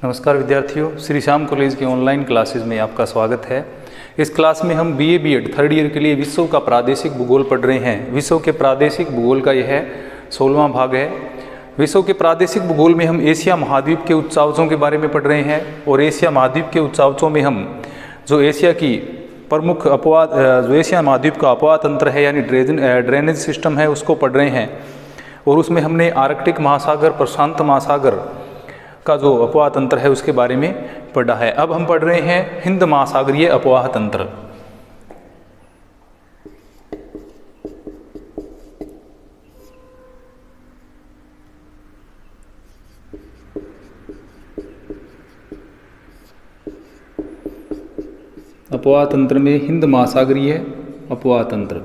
नमस्कार विद्यार्थियों, श्री श्याम कॉलेज के ऑनलाइन क्लासेस में आपका स्वागत है। इस क्लास में हम बीए बीएड थर्ड ईयर के लिए विश्व का प्रादेशिक भूगोल पढ़ रहे हैं। विश्व के प्रादेशिक भूगोल का यह 16वां भाग है। विश्व के प्रादेशिक भूगोल में हम एशिया महाद्वीप के उच्चावचों के बारे में पढ़ रहे हैं और एशिया महाद्वीप के उच्चावचों में हम जो एशिया की प्रमुख अपवाद जो एशिया महाद्वीप का अपवाद तंत्र है यानी ड्रेनेज सिस्टम है उसको पढ़ रहे हैं। और उसमें हमने आर्कटिक महासागर, प्रशांत महासागर का जो अपवाह तंत्र है उसके बारे में पढ़ा है। अब हम पढ़ रहे हैं हिंद महासागरीय अपवाह तंत्र। अपवाह तंत्र में हिंद महासागरीय अपवाह तंत्र।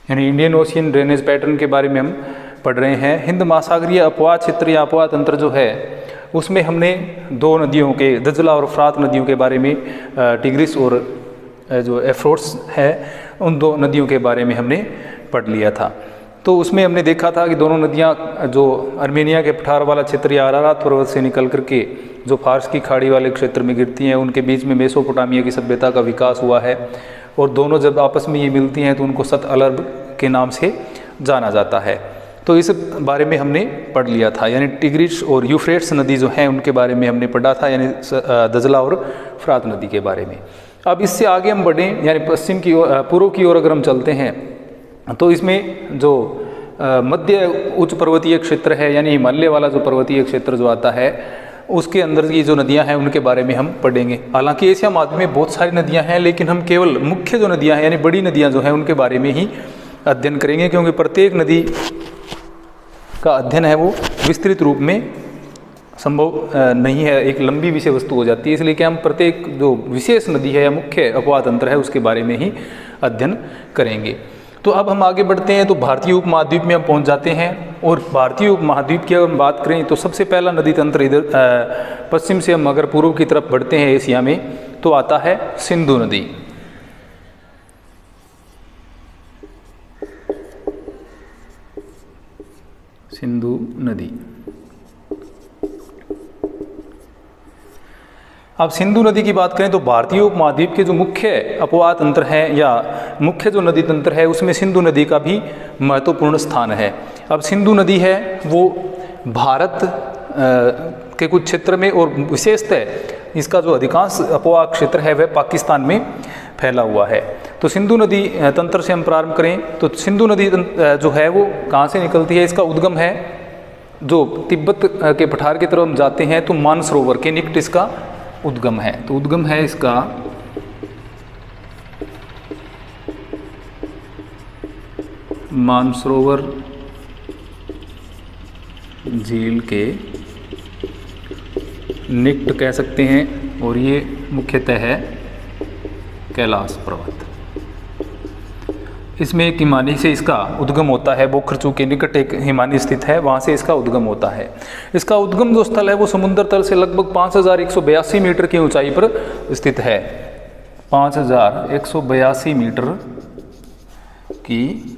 यानी इंडियन ओशियन ड्रेनेज पैटर्न के बारे में हम पढ़ रहे हैं। हिंद महासागरीय अपवाह क्षेत्र या अपवाह तंत्र जो है उसमें हमने दो नदियों के, दजला और फ्रात नदियों के बारे में, टिग्रिस और जो एफ्रोट्स है उन दो नदियों के बारे में हमने पढ़ लिया था। तो उसमें हमने देखा था कि दोनों नदियां जो आर्मेनिया के पठार वाला क्षेत्र या अरारात पर्वत से निकल करके जो फारस की खाड़ी वाले क्षेत्र में गिरती हैं, उनके बीच में मेसोपोटामिया की सभ्यता का विकास हुआ है और दोनों जब आपस में ये मिलती हैं तो उनको सत अलर्ब के नाम से जाना जाता है। तो इस बारे में हमने पढ़ लिया था। यानी टिग्रिस और यूफ्रेट्स नदी जो हैं उनके बारे में हमने पढ़ा था, यानी दजला और फ्रात नदी के बारे में। अब इससे आगे हम बढ़ें, यानी पश्चिम की ओर, पूर्व की ओर अगर हम चलते हैं तो इसमें जो मध्य उच्च पर्वतीय क्षेत्र है यानी हिमालय वाला जो पर्वतीय क्षेत्र जो आता है उसके अंदर की जो नदियां हैं उनके बारे में हम पढ़ेंगे। हालांकि एशिया महाद्वीप में बहुत सारी नदियां हैं लेकिन हम केवल मुख्य जो नदियां हैं यानी बड़ी नदियां जो हैं उनके बारे में ही अध्ययन करेंगे, क्योंकि प्रत्येक नदी का अध्ययन है वो विस्तृत रूप में संभव नहीं है, एक लंबी विषय वस्तु हो जाती है। इसलिए कि हम प्रत्येक जो विशेष नदी है या मुख्य अपवाह तंत्र है उसके बारे में ही अध्ययन करेंगे। तो अब हम आगे बढ़ते हैं तो भारतीय उपमहाद्वीप में हम पहुंच जाते हैं। और भारतीय उपमहाद्वीप की अगर हम बात करें तो सबसे पहला नदी तंत्र इधर पश्चिम से हम अगर पूर्व की तरफ बढ़ते हैं एशिया में तो आता है सिंधु नदी। सिंधु नदी। अब सिंधु नदी की बात करें तो भारतीय उपमहाद्वीप के जो मुख्य अपवाह तंत्र हैं या मुख्य जो नदी तंत्र है उसमें सिंधु नदी का भी महत्वपूर्ण स्थान है। अब सिंधु नदी है वो भारत के कुछ क्षेत्र में और विशेषतः इसका जो अधिकांश अपवाह क्षेत्र है वह पाकिस्तान में फैला हुआ है। तो सिंधु नदी तंत्र से हम प्रारंभ करें तो सिंधु नदी जो है वो कहाँ से निकलती है, इसका उद्गम है जो तिब्बत के पठार की तरफ हम जाते हैं तो मानसरोवर के निकट इसका उद्गम है। तो उद्गम है इसका मानसरोवर झील के निकट कह सकते हैं और ये मुख्यतः है कैलाश पर्वत। इसमें एक हिमानी से इसका उद्गम होता है, बोखरचू के निकट एक हिमानी स्थित है, वहाँ से इसका उद्गम होता है। इसका उद्गम जो स्थल है वो समुद्र तल से लगभग 5182 मीटर की ऊंचाई पर स्थित है। 5182 मीटर की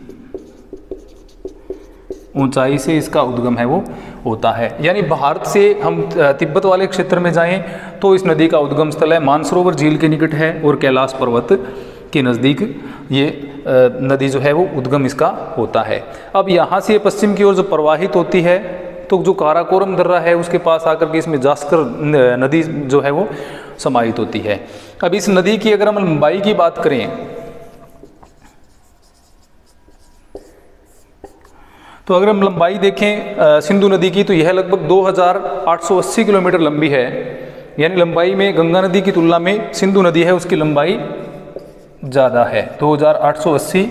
ऊंचाई से इसका उद्गम है वो होता है। यानी भारत से हम तिब्बत वाले क्षेत्र में जाएं तो इस नदी का उद्गम स्थल है मानसरोवर झील के निकट है और कैलाश पर्वत के नज़दीक ये नदी जो है वो उद्गम इसका होता है। अब यहाँ से पश्चिम की ओर जो प्रवाहित होती है तो जो काराकोरम दर्रा है उसके पास आकर के इसमें जास्कर नदी जो है वो समाहित होती है। अब इस नदी की अगर हम लंबाई की बात करें तो अगर हम लंबाई देखें सिंधु नदी की तो यह लगभग 2880 किलोमीटर लंबी है। यानी लंबाई में गंगा नदी की तुलना में सिंधु नदी है उसकी लंबाई ज़्यादा है, 2880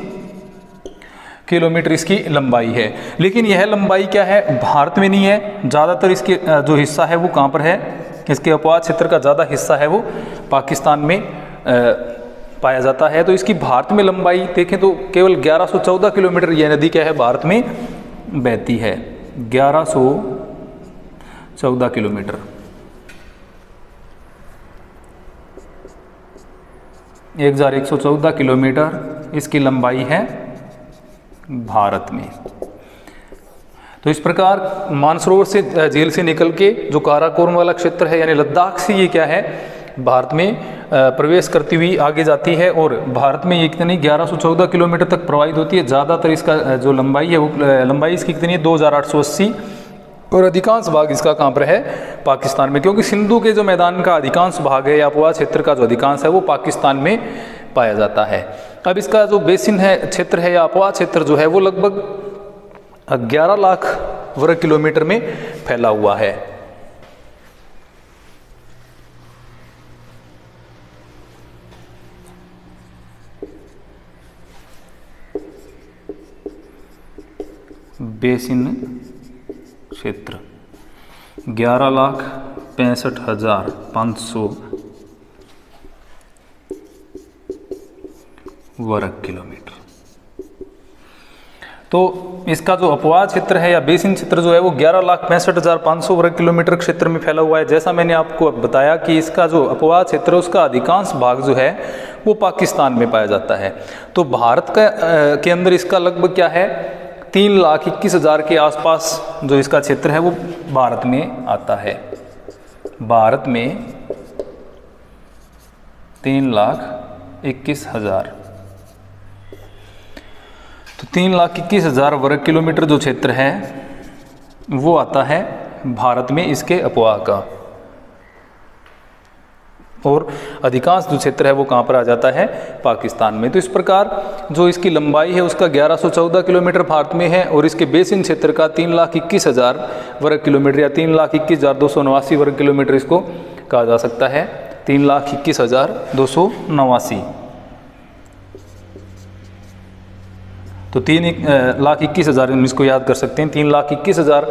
किलोमीटर इसकी लंबाई है। लेकिन यह लंबाई क्या है, भारत में नहीं है, ज़्यादातर इसके जो हिस्सा है वो कहाँ पर है, इसके अपवाह क्षेत्र का ज़्यादा हिस्सा है वो पाकिस्तान में पाया जाता है। तो इसकी भारत में लंबाई देखें तो केवल 1114 किलोमीटर यह नदी क्या है भारत में बहती है। 14 किलोमीटर। 1114 किलोमीटर इसकी लंबाई है भारत में। तो इस प्रकार मानसरोवर से झील से निकल के जो काराकोरम वाला क्षेत्र है यानी लद्दाख से ये क्या है भारत में प्रवेश करती हुई आगे जाती है और भारत में ये कितनी 1114 किलोमीटर तक प्रवाहित होती है। ज़्यादातर इसका जो लंबाई है वो लंबाई इसकी कितनी है 2880 और अधिकांश भाग इसका कहाँ पर है पाकिस्तान में, क्योंकि सिंधु के जो मैदान का अधिकांश भाग है या अपवाह क्षेत्र का जो अधिकांश है वो पाकिस्तान में पाया जाता है। अब इसका जो बेसिन है क्षेत्र है या अपवाह क्षेत्र जो है वो लगभग 11 लाख वर्ग किलोमीटर में फैला हुआ है। बेसिन क्षेत्र 11,65,500 वर्ग किलोमीटर। तो इसका जो अपवाह क्षेत्र है या बेसिन क्षेत्र जो है वो 11,65,500 वर्ग किलोमीटर क्षेत्र में फैला हुआ है। जैसा मैंने आपको बताया कि इसका जो अपवाह क्षेत्र है उसका अधिकांश भाग जो है वो पाकिस्तान में पाया जाता है। तो भारत के अंदर इसका लगभग क्या है 3,21,000 के आसपास जो इसका क्षेत्र है वो भारत में आता है। भारत में 3,21,000, तो 3,21,000 वर्ग किलोमीटर जो क्षेत्र है वो आता है भारत में इसके अपवाह का, और अधिकांश जो क्षेत्र है वो कहाँ पर आ जाता है पाकिस्तान में। तो इस प्रकार जो इसकी लंबाई है उसका 1114 किलोमीटर भारत में है और इसके बेसिन क्षेत्र का 3,21,000 वर्ग किलोमीटर या 3,21,289 वर्ग किलोमीटर इसको कहा जा सकता है। 3,21,289, तो 3,21,000 हम इसको याद कर सकते हैं। 3,21,000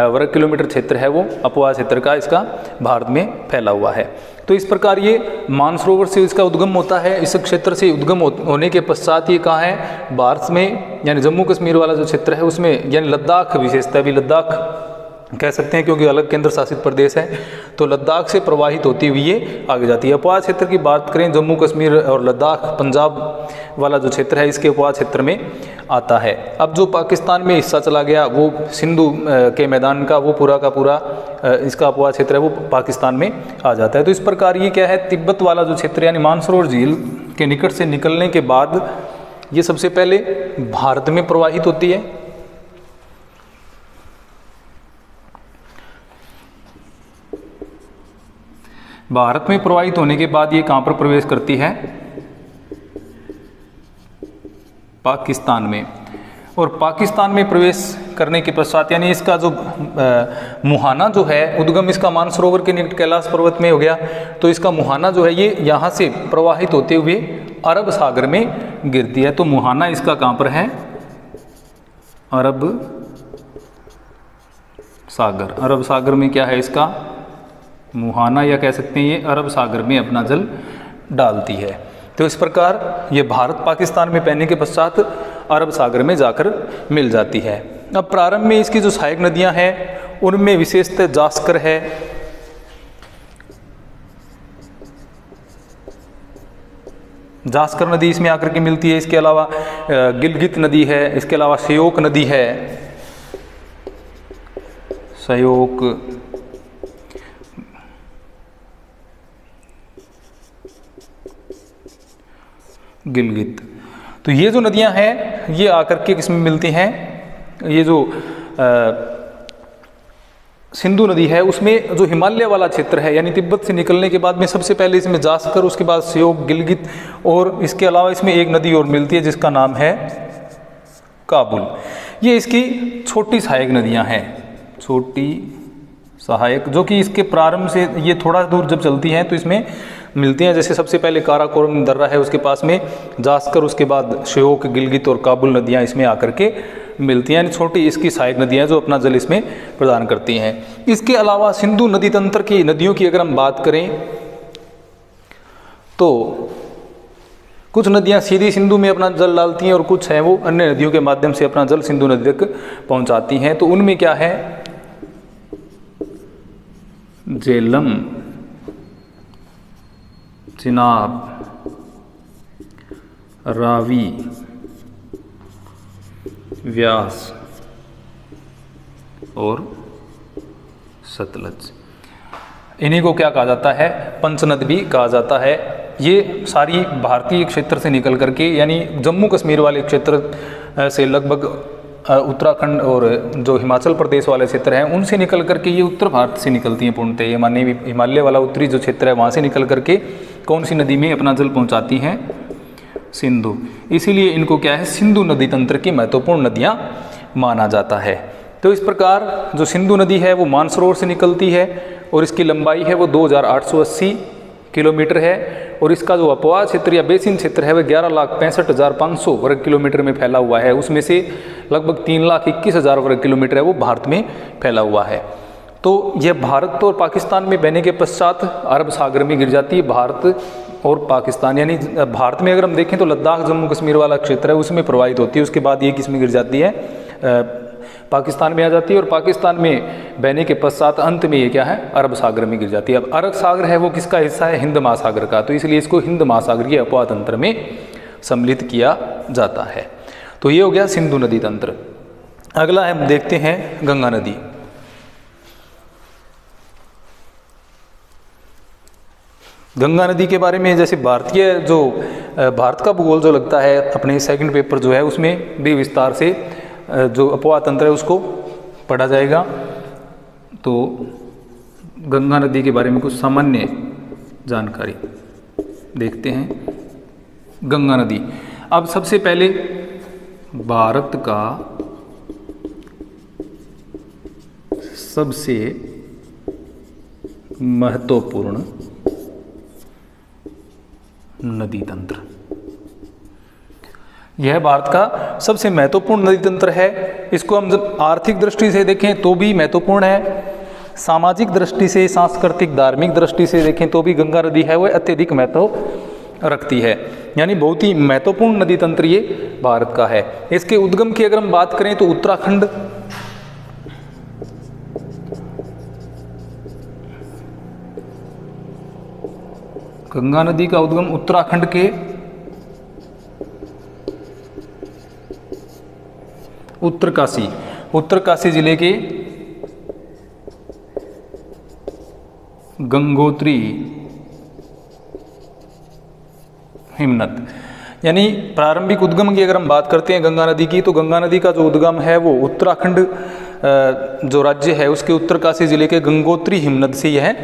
वर्ग किलोमीटर क्षेत्र है वो अपवाह क्षेत्र का इसका भारत में फैला हुआ है। तो इस प्रकार ये मानसरोवर से इसका उद्गम होता है। इस क्षेत्र से उद्गम होने के पश्चात ये कहाँ है भारत में यानी जम्मू कश्मीर वाला जो क्षेत्र है उसमें यानी लद्दाख विशेषता भी लद्दाख कह सकते हैं क्योंकि अलग केंद्र शासित प्रदेश है। तो लद्दाख से प्रवाहित होती हुई ये आगे जाती है। अपवाह क्षेत्र की बात करें जम्मू कश्मीर और लद्दाख पंजाब वाला जो क्षेत्र है इसके अपवाह क्षेत्र में आता है। अब जो पाकिस्तान में हिस्सा चला गया वो सिंधु के मैदान का वो पूरा का पूरा इसका अपवाह क्षेत्र है वो पाकिस्तान में आ जाता है। तो इस प्रकार ये क्या है तिब्बत वाला जो क्षेत्र यानी मानसरोवर झील के निकट से निकलने के बाद ये सबसे पहले भारत में प्रवाहित होती है। भारत में प्रवाहित होने के बाद ये कहाँ पर प्रवेश करती है पाकिस्तान में, और पाकिस्तान में प्रवेश करने के पश्चात यानी इसका जो मुहाना जो है उद्गम इसका मानसरोवर के निकट कैलाश पर्वत में हो गया। तो इसका मुहाना जो है ये यहाँ से प्रवाहित होते हुए अरब सागर में गिरती है। तो मुहाना इसका कहाँ पर है अरब सागर। अरब सागर में क्या है इसका मुहाना या कह सकते हैं ये अरब सागर में अपना जल डालती है। तो इस प्रकार ये भारत पाकिस्तान में पहनने के पश्चात अरब सागर में जाकर मिल जाती है। अब प्रारंभ में इसकी जो सहायक नदियां हैं उनमें विशेषतः जास्कर है, जास्कर नदी इसमें आकर के मिलती है। इसके अलावा गिलगित नदी है, इसके अलावा श्योक नदी है, श्योक गिलगित। तो ये जो नदियां हैं ये आकर के किसमें मिलती हैं, ये जो सिंधु नदी है उसमें जो हिमालय वाला क्षेत्र है यानी तिब्बत से निकलने के बाद में सबसे पहले इसमें जास्कर, उसके बाद श्योक गिलगित, और इसके अलावा इसमें एक नदी और मिलती है जिसका नाम है काबुल। ये इसकी छोटी सहायक नदियां हैं, छोटी सहायक, जो कि इसके प्रारंभ से ये थोड़ा दूर जब चलती हैं तो इसमें मिलती हैं। जैसे सबसे पहले काराकोरम दर्रा है उसके पास में जास्कर, उसके बाद श्योक गिलगित और काबुल नदियां इसमें आकर के मिलती हैं। छोटी इसकी सहायक नदियां जो अपना जल इसमें प्रदान करती हैं। इसके अलावा सिंधु नदी तंत्र की नदियों की अगर हम बात करें तो कुछ नदियां सीधी सिंधु में अपना जल डालती हैं और कुछ हैं वो अन्य नदियों के माध्यम से अपना जल सिंधु नदी तक पहुंचाती हैं। तो उनमें क्या है झेलम, चिनाब, रावी, व्यास और सतलज। इन्हीं को क्या कहा जाता है? पंचनद भी कहा जाता है। ये सारी भारतीय क्षेत्र से निकल करके, यानी जम्मू कश्मीर वाले क्षेत्र से लगभग उत्तराखंड और जो हिमाचल प्रदेश वाले क्षेत्र हैं उनसे निकल करके ये उत्तर भारत से निकलती हैं पूर्णतः। ये माने हिमालय वाला उत्तरी जो क्षेत्र है वहाँ से निकल करके कौन सी नदी में अपना जल पहुँचाती हैं? सिंधु। इसीलिए इनको क्या है? सिंधु नदी तंत्र की महत्वपूर्ण नदियाँ माना जाता है। तो इस प्रकार जो सिंधु नदी है वो मानसरोवर से निकलती है और इसकी लंबाई है वो 2880 किलोमीटर है और इसका जो अपवाह क्षेत्र या बेसिन क्षेत्र है वह 11,65,500 वर्ग किलोमीटर में फैला हुआ है। उसमें से लगभग 3,21,000 वर्ग किलोमीटर है वो भारत में फैला हुआ है। तो यह भारत और पाकिस्तान में बहने के पश्चात अरब सागर में गिर जाती है। भारत और पाकिस्तान, यानी भारत में अगर हम देखें तो लद्दाख जम्मू कश्मीर वाला क्षेत्र है उसमें प्रवाहित होती है। उसके बाद ये किस में गिर जाती है? पाकिस्तान में आ जाती है और पाकिस्तान में बहने के पश्चात अंत में ये क्या है? अरब सागर में गिर जाती है। अब अरब सागर है वो किसका हिस्सा है? हिंद महासागर का। तो इसलिए इसको हिंद महासागरीय अपवाह तंत्र में सम्मिलित किया जाता है। तो ये हो गया सिंधु नदी तंत्र। अगला हम देखते हैं गंगा नदी। गंगा नदी के बारे में जैसे भारतीय जो भारत का भूगोल जो लगता है अपने सेकंड पेपर जो है उसमें भी विस्तार से जो अपवाह तंत्र है उसको पढ़ा जाएगा। तो गंगा नदी के बारे में कुछ सामान्य जानकारी देखते हैं। गंगा नदी, अब सबसे पहले भारत का सबसे महत्वपूर्ण नदी तंत्र, यह भारत का सबसे महत्वपूर्ण नदी तंत्र है। इसको हम जब आर्थिक दृष्टि से देखें तो भी महत्वपूर्ण है, सामाजिक दृष्टि से, सांस्कृतिक धार्मिक दृष्टि से देखें तो भी गंगा नदी है वह अत्यधिक महत्व रखती है। यानी बहुत ही महत्वपूर्ण नदी तंत्र ये भारत का है। इसके उद्गम की अगर हम बात करें तो उत्तराखंड, गंगा नदी का उद्गम उत्तराखंड के उत्तरकाशी जिले के गंगोत्री हिमनद, यानी प्रारंभिक उद्गम की अगर हम बात करते हैं गंगा नदी की, तो गंगा नदी का जो उद्गम है वो उत्तराखंड जो राज्य है उसके उत्तरकाशी जिले के गंगोत्री हिमनद से यह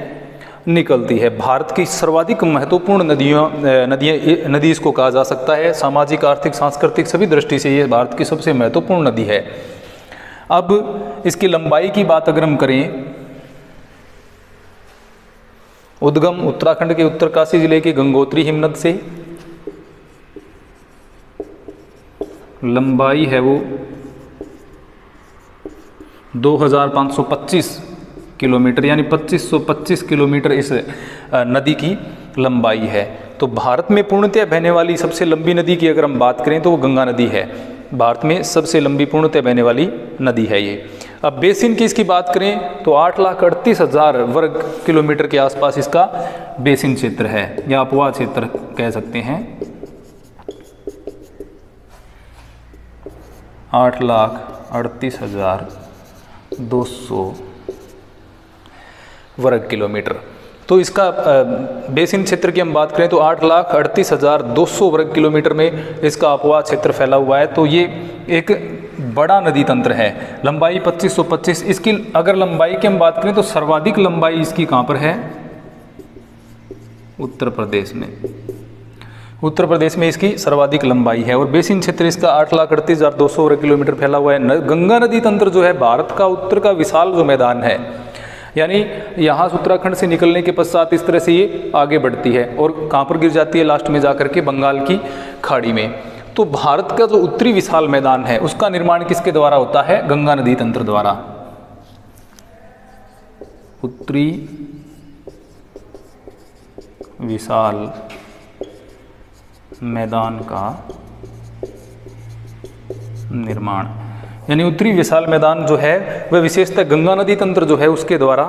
निकलती है। भारत की सर्वाधिक महत्वपूर्ण नदी इसको कहा जा सकता है। सामाजिक, आर्थिक, सांस्कृतिक सभी दृष्टि से ये भारत की सबसे महत्वपूर्ण नदी है। अब इसकी लंबाई की बात अगर हम करें, उद्गम उत्तराखंड के उत्तरकाशी जिले के गंगोत्री हिमनद से, लंबाई है वो 2525 किलोमीटर, यानी 2525 किलोमीटर इस नदी की लंबाई है। तो भारत में पूर्णतः बहने वाली सबसे लंबी नदी की अगर हम बात करें तो वो गंगा नदी है। भारत में सबसे लंबी पूर्णतः बहने वाली नदी है ये। अब बेसिन की इसकी बात करें तो 8,38,000 वर्ग किलोमीटर के आसपास इसका बेसिन क्षेत्र है या अपवाह क्षेत्र कह सकते हैं। 8,38,200 वर्ग किलोमीटर। तो इसका बेसिन क्षेत्र की हम बात करें तो 8,38,200 वर्ग किलोमीटर में इसका अपवाह क्षेत्र फैला हुआ है। तो ये एक बड़ा नदी तंत्र है। लंबाई 2525। इसकी अगर लंबाई की हम बात करें तो सर्वाधिक लंबाई इसकी कहाँ पर है? उत्तर प्रदेश में। उत्तर प्रदेश में इसकी सर्वाधिक लंबाई है और बेसिन क्षेत्र इसका 8,38,200 वर्ग किलोमीटर फैला हुआ है। गंगा नदी तंत्र जो है भारत का उत्तर का विशाल जो मैदान है, यानी यहाँ से उत्तराखंड से निकलने के पश्चात इस तरह से ये आगे बढ़ती है और कहाँ पर गिर जाती है? लास्ट में जाकर के बंगाल की खाड़ी में। तो भारत का जो उत्तरी विशाल मैदान है उसका निर्माण किसके द्वारा होता है? गंगा नदी तंत्र द्वारा। उत्तरी विशाल मैदान का निर्माण, यानी उत्तरी विशाल मैदान जो है वह विशेषतः गंगा नदी तंत्र जो है उसके द्वारा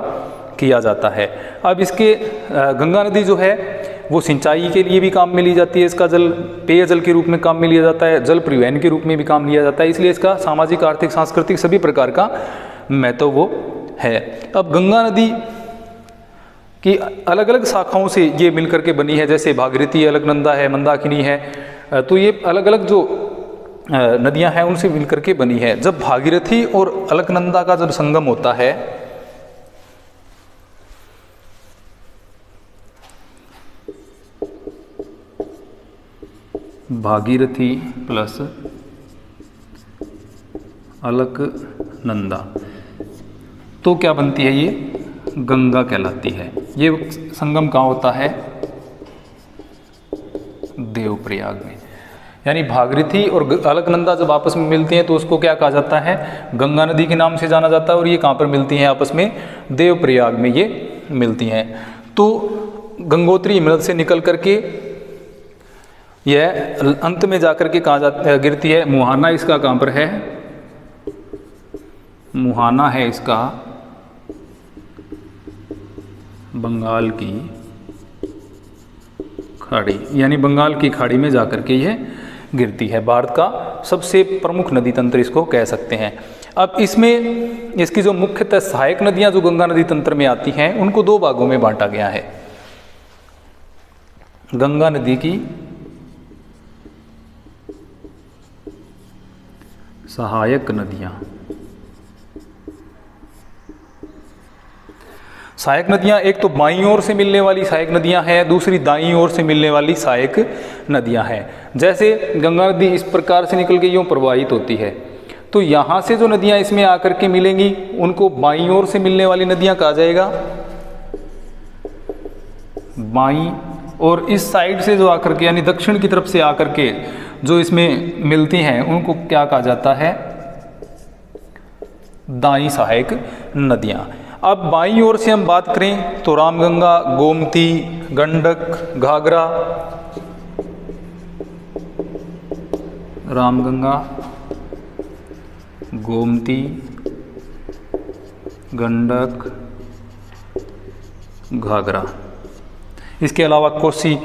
किया जाता है। अब इसके गंगा नदी जो है वो सिंचाई के लिए भी काम में ली जाती है, इसका जल पेयजल के रूप में काम में लिया जाता है, जल परिवहन के रूप में भी काम लिया जाता है, इसलिए इसका सामाजिक, आर्थिक, सांस्कृतिक सभी प्रकार का महत्व वो है। अब गंगा नदी की अलग अलग शाखाओं से ये मिलकर के बनी है, जैसे भागीरथी, अलकनंदा है, मंदाकिनी है, तो ये अलग अलग जो नदियां हैं उनसे मिलकर के बनी है। जब भागीरथी और अलकनंदा का जब संगम होता है, भागीरथी प्लस अलकनंदा, तो क्या बनती है, ये गंगा कहलाती है। ये संगम कहाँ होता है, देवप्रयाग में। यानी भागीरथी और अलकनंदा जब आपस में मिलती हैं तो उसको क्या कहा जाता है, गंगा नदी के नाम से जाना जाता है। और ये कहाँ पर मिलती हैं आपस में, देवप्रयाग में ये मिलती हैं। तो गंगोत्री हिमनद से निकल करके यह अंत में जाकर के कहाँ गिरती है, मुहाना इसका कहाँ पर है, मुहाना है इसका बंगाल की खाड़ी, यानी बंगाल की खाड़ी में जाकर के यह गिरती है। भारत का सबसे प्रमुख नदी तंत्र इसको कह सकते हैं। अब इसमें इसकी जो मुख्यतः सहायक नदियां जो गंगा नदी तंत्र में आती हैं उनको दो भागों में बांटा गया है। गंगा नदी की सहायक नदियां, सहायक नदियां एक तो बाईं ओर से मिलने वाली सहायक नदियां हैं, दूसरी दाईं ओर से मिलने वाली सहायक नदियां हैं। जैसे गंगा नदी इस प्रकार से निकल के यूं प्रवाहित होती है, तो यहाँ से जो नदियां इसमें आकर के मिलेंगी उनको बाईं ओर से मिलने वाली नदियां कहा जाएगा, बाईं। और इस साइड से जो आकर के यानी दक्षिण की तरफ से आकर के जो इसमें मिलती हैं उनको क्या कहा जाता है, दाईं सहायक नदियां। अब बाईं ओर से हम बात करें तो रामगंगा, गोमती, गंडक, घाघरा, रामगंगा, गोमती, गंडक, घाघरा। इसके अलावा कोसी,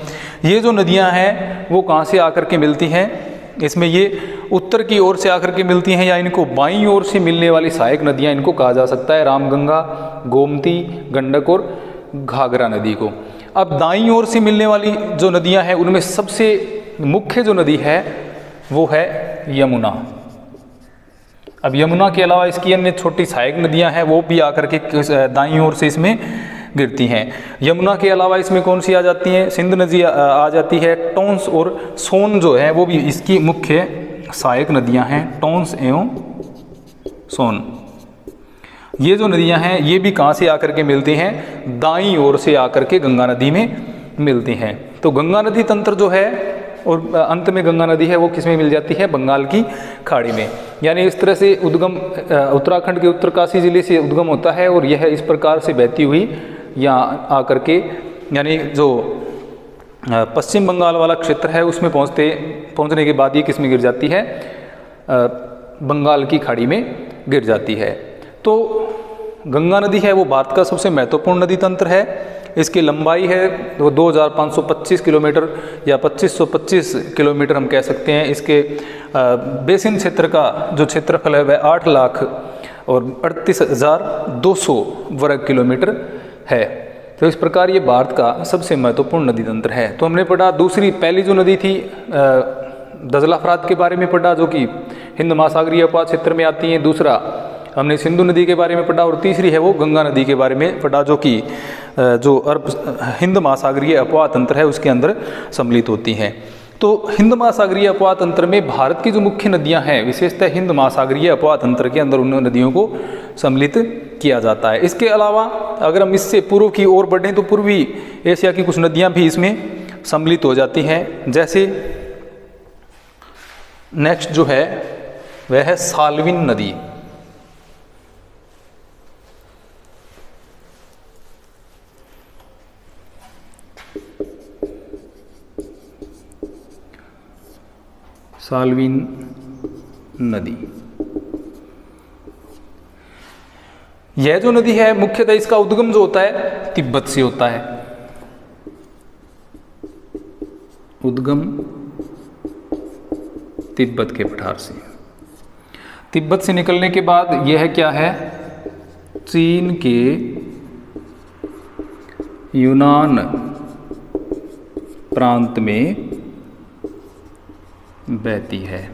ये जो नदियां हैं वो कहाँ से आकर के मिलती हैं, इसमें ये उत्तर की ओर से आकर के मिलती हैं, या इनको बाईं ओर से मिलने वाली सहायक नदियां इनको कहा जा सकता है, रामगंगा, गोमती, गंडक और घाघरा नदी को। अब दाईं ओर से मिलने वाली जो नदियां हैं उनमें सबसे मुख्य जो नदी है वो है यमुना। अब यमुना के अलावा इसकी अन्य छोटी सहायक नदियां हैं वो भी आकर के दाईं ओर से इसमें गिरती हैं। यमुना के अलावा इसमें कौन सी आ जाती हैं, सिंध नदी आ जाती है, टोंस और सोन जो है वो भी इसकी मुख्य सहायक नदियां हैं, टोंस एवं सोन। ये जो नदियां हैं ये भी कहाँ से आकर के मिलती हैं, दाईं ओर से आकर के गंगा नदी में मिलती हैं। तो गंगा नदी तंत्र जो है और अंत में गंगा नदी है वो किसमें मिल जाती है, बंगाल की खाड़ी में। यानी इस तरह से उद्गम उत्तराखंड के उत्तरकाशी जिले से उद्गम होता है और यह इस प्रकार से बहती हुई यहाँ आकर के यानी जो पश्चिम बंगाल वाला क्षेत्र है उसमें पहुँचने के बाद ये किस में गिर जाती है, बंगाल की खाड़ी में गिर जाती है। तो गंगा नदी है वो भारत का सबसे महत्वपूर्ण नदी तंत्र है। इसकी लंबाई है वो 2525 किलोमीटर या 2525 किलोमीटर हम कह सकते हैं। इसके बेसिन क्षेत्र का जो क्षेत्रफल है वह 8,38,200 वर्ग किलोमीटर है। तो इस प्रकार ये भारत का सबसे महत्वपूर्ण नदी तंत्र है। तो हमने पढ़ा पहली जो नदी थी दजला फरात के बारे में पढ़ा जो कि हिंद महासागरीय अपात क्षेत्र में आती हैं। दूसरा हमने सिंधु नदी के बारे में पढ़ा और तीसरी है वो गंगा नदी के बारे में पढ़ा जो कि जो हिंद महासागरीय अपवाह तंत्र है उसके अंदर सम्मिलित होती हैं। तो हिंद महासागरीय अपवाह तंत्र में भारत की जो मुख्य नदियां हैं विशेषतः हिंद महासागरीय अपवाह तंत्र के अंदर उन नदियों को सम्मिलित किया जाता है। इसके अलावा अगर हम इससे पूर्व की ओर बढ़ें तो पूर्वी एशिया की कुछ नदियां भी इसमें सम्मिलित हो जाती हैं। जैसे नेक्स्ट जो है वह है साल्विन नदी। साल्विन नदी यह जो नदी है मुख्यतः इसका उद्गम जो होता है तिब्बत से होता है। उद्गम तिब्बत के पठार से। तिब्बत से निकलने के बाद यह क्या है, चीन के यूनान प्रांत में बहती है।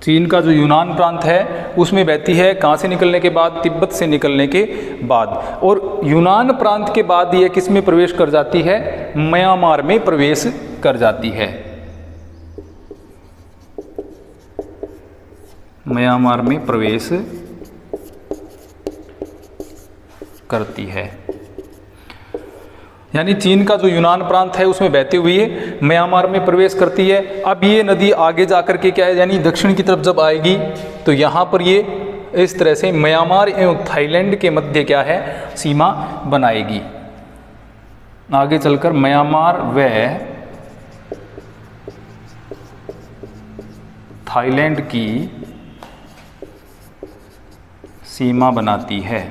चीन का जो यूनान प्रांत है उसमें बहती है। कहाँ से निकलने के बाद, तिब्बत से निकलने के बाद। और यूनान प्रांत के बाद यह किस में प्रवेश कर जाती है, म्यांमार में प्रवेश कर जाती है। म्यांमार में प्रवेश करती है, यानी चीन का जो यूनान प्रांत है उसमें बहते हुए म्यांमार में प्रवेश करती है। अब ये नदी आगे जाकर के क्या है, यानी दक्षिण की तरफ जब आएगी तो यहाँ पर ये इस तरह से म्यांमार एवं थाईलैंड के मध्य क्या है, सीमा बनाएगी। आगे चलकर म्यांमार व थाईलैंड की सीमा बनाती है।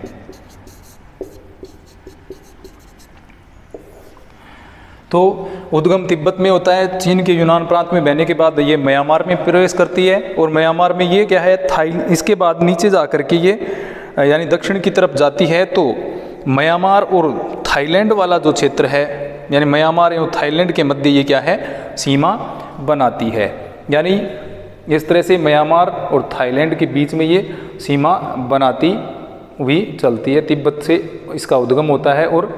तो उद्गम तिब्बत में होता है, चीन के यूनान प्रांत में बहने के बाद ये म्यांमार में प्रवेश करती है। और म्यांमार में ये क्या है, इसके बाद नीचे जाकर के ये यानी दक्षिण की तरफ जाती है। तो म्यांमार और थाईलैंड वाला जो क्षेत्र है, यानी म्यांमार एवं थाईलैंड के मध्य ये क्या है, सीमा बनाती है। यानी इस तरह से म्यांमार और थाईलैंड के बीच में ये सीमा बनाती हुई चलती है। तिब्बत से इसका उद्गम होता है और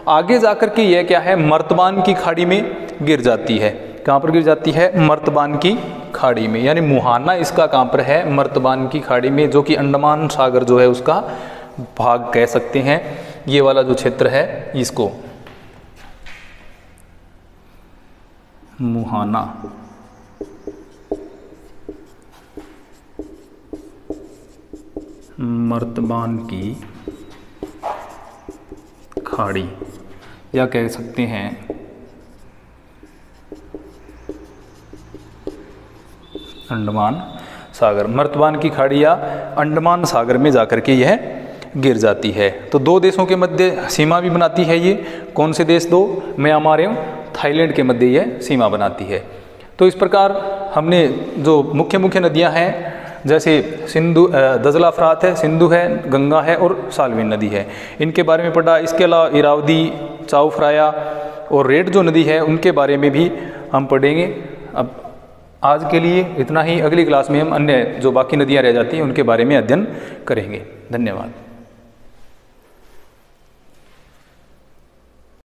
आगे जाकर के यह क्या है, मर्तबान की खाड़ी में गिर जाती है। कहाँ पर गिर जाती है, मर्तबान की खाड़ी में, यानी मुहाना इसका कहाँ पर है, मर्तबान की खाड़ी में, जो कि अंडमान सागर जो है उसका भाग कह सकते हैं। ये वाला जो क्षेत्र है इसको मुहाना मर्तबान की खाड़ी या कह सकते हैं अंडमान सागर। मर्तबान की खाड़ी या अंडमान सागर में जाकर के यह गिर जाती है। तो दो देशों के मध्य सीमा भी बनाती है ये। कौन से देश, दो, म्यांमार एवं थाईलैंड के मध्य यह सीमा बनाती है। तो इस प्रकार हमने जो मुख्य मुख्य नदियां हैं, जैसे सिंधु, दजला फरात है, सिंधु है, गंगा है और साल्विन नदी है, इनके बारे में पढ़ा। इसके अलावा इरावदी, चाओ फ्राया और रेड जो नदी है उनके बारे में भी हम पढ़ेंगे। अब आज के लिए इतना ही। अगली क्लास में हम अन्य जो बाकी नदियां रह जाती हैं उनके बारे में अध्ययन करेंगे। धन्यवाद।